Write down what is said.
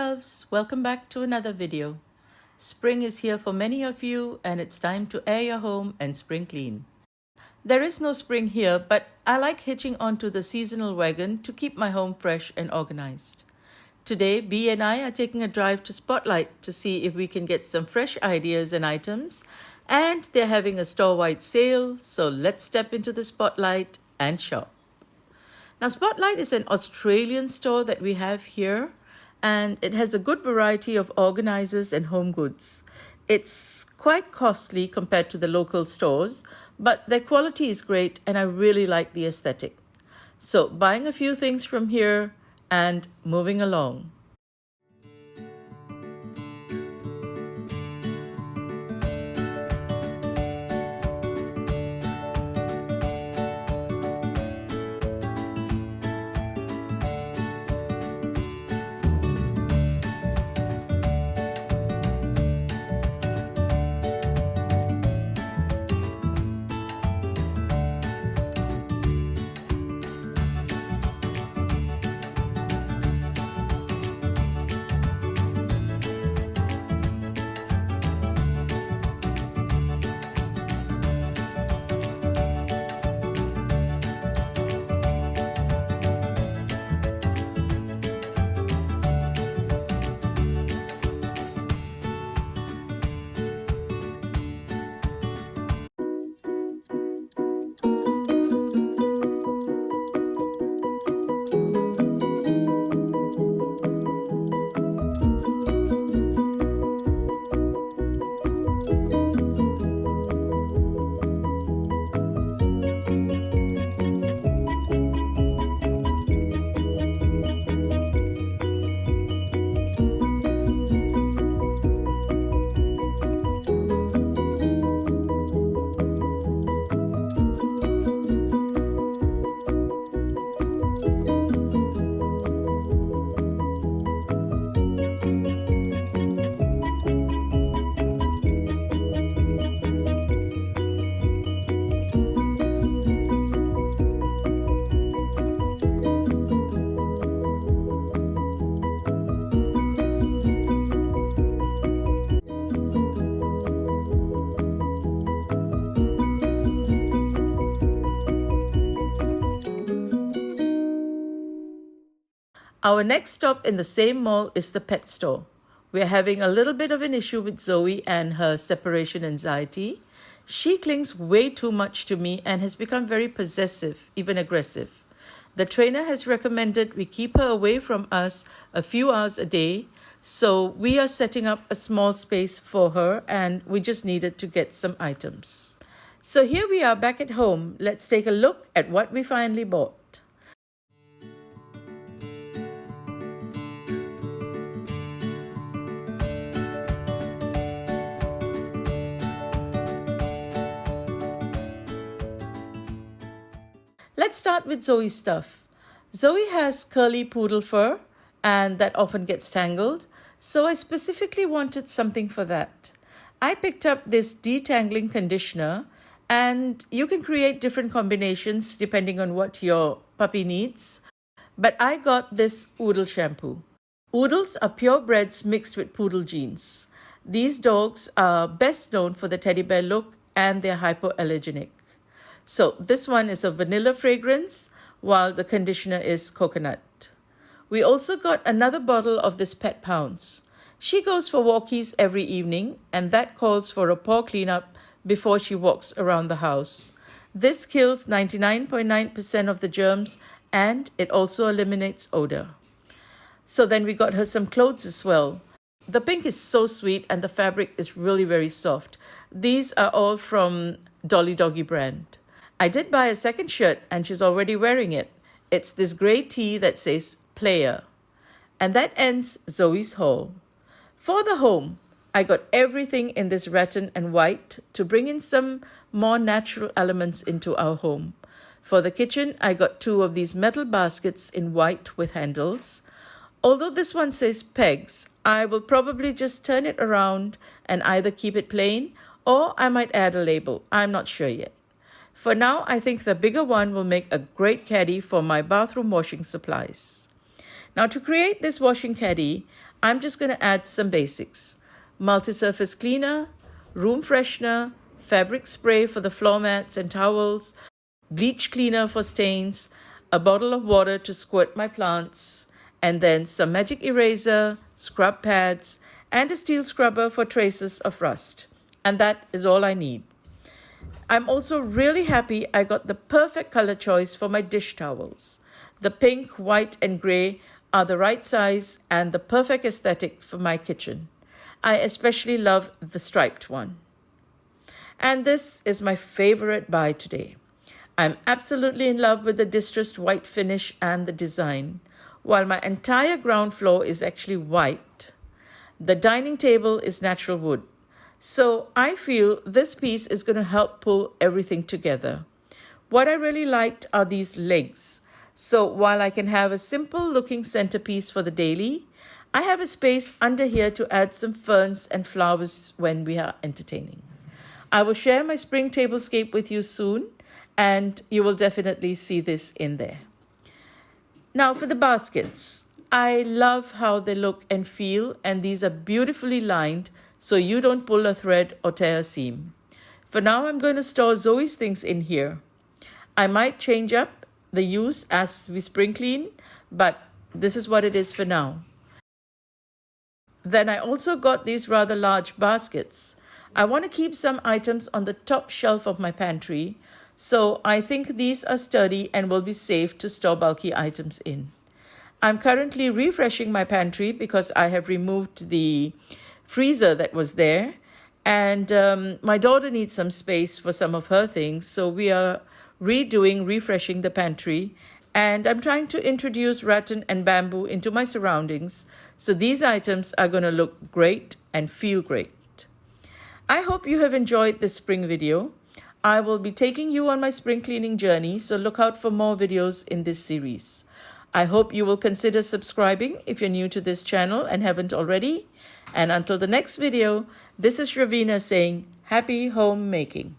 loves, welcome back to another video. Spring is here for many of you and it's time to air your home and spring clean. There is no spring here, but I like hitching onto the seasonal wagon to keep my home fresh and organized. Today, Bee and I are taking a drive to Spotlight to see if we can get some fresh ideas and items, and they're having a store-wide sale, so let's step into the Spotlight and shop. Now, Spotlight is an Australian store that we have here, and it has a good variety of organizers and home goods. It's quite costly compared to the local stores, but their quality is great and I really like the aesthetic. So buying a few things from here and moving along. Our next stop in the same mall is the pet store. We're having a little bit of an issue with Zoe and her separation anxiety. She clings way too much to me and has become very possessive, even aggressive. The trainer has recommended we keep her away from us a few hours a day, so we are setting up a small space for her and we just needed to get some items. So here we are back at home. Let's take a look at what we finally bought. Let's start with Zoe's stuff. Zoe has curly poodle fur and that often gets tangled, so I specifically wanted something for that. I picked up this detangling conditioner and you can create different combinations depending on what your puppy needs, but I got this Oodle shampoo. Oodles are purebreds mixed with poodle genes. These dogs are best known for the teddy bear look and they're hypoallergenic. So this one is a vanilla fragrance, while the conditioner is coconut. We also got another bottle of this Pet Pounds. She goes for walkies every evening, and that calls for a paw cleanup before she walks around the house. This kills 99.9% of the germs, and it also eliminates odor. So then we got her some clothes as well. The pink is so sweet, and the fabric is really very soft. These are all from Dolly Doggy brand. I did buy a second shirt and she's already wearing it. It's this grey tee that says Player. And that ends Zoe's haul. For the home, I got everything in this rattan and white to bring in some more natural elements into our home. For the kitchen, I got 2 of these metal baskets in white with handles. Although this one says pegs, I will probably just turn it around and either keep it plain or I might add a label. I'm not sure yet. For now, I think the bigger one will make a great caddy for my bathroom washing supplies. Now, to create this washing caddy, I'm just going to add some basics: multi-surface cleaner, room freshener, fabric spray for the floor mats and towels, bleach cleaner for stains, a bottle of water to squirt my plants, and then some magic eraser, scrub pads, and a steel scrubber for traces of rust. And that is all I need. I'm also really happy I got the perfect color choice for my dish towels. The pink, white, and gray are the right size and the perfect aesthetic for my kitchen. I especially love the striped one. And this is my favorite buy today. I'm absolutely in love with the distressed white finish and the design. While my entire ground floor is actually white, the dining table is natural wood. So I feel this piece is going to help pull everything together. What I really liked are these legs. So while I can have a simple looking centerpiece for the daily, I have a space under here to add some ferns and flowers when we are entertaining. I will share my spring tablescape with you soon, and you will definitely see this in there. Now for the baskets. I love how they look and feel, and these are beautifully lined so you don't pull a thread or tear a seam. For now, I'm going to store Zoe's things in here. I might change up the use as we spring clean, but this is what it is for now. Then I also got these rather large baskets. I want to keep some items on the top shelf of my pantry, so I think these are sturdy and will be safe to store bulky items in. I'm currently refreshing my pantry because I have removed the freezer that was there, and my daughter needs some space for some of her things, so we are refreshing the pantry, and I'm trying to introduce rattan and bamboo into my surroundings, so these items are going to look great and feel great. I hope you have enjoyed this spring video. I will be taking you on my spring cleaning journey, so look out for more videos in this series. I hope you will consider subscribing if you're new to this channel and haven't already. And until the next video, this is Ravina saying, happy homemaking.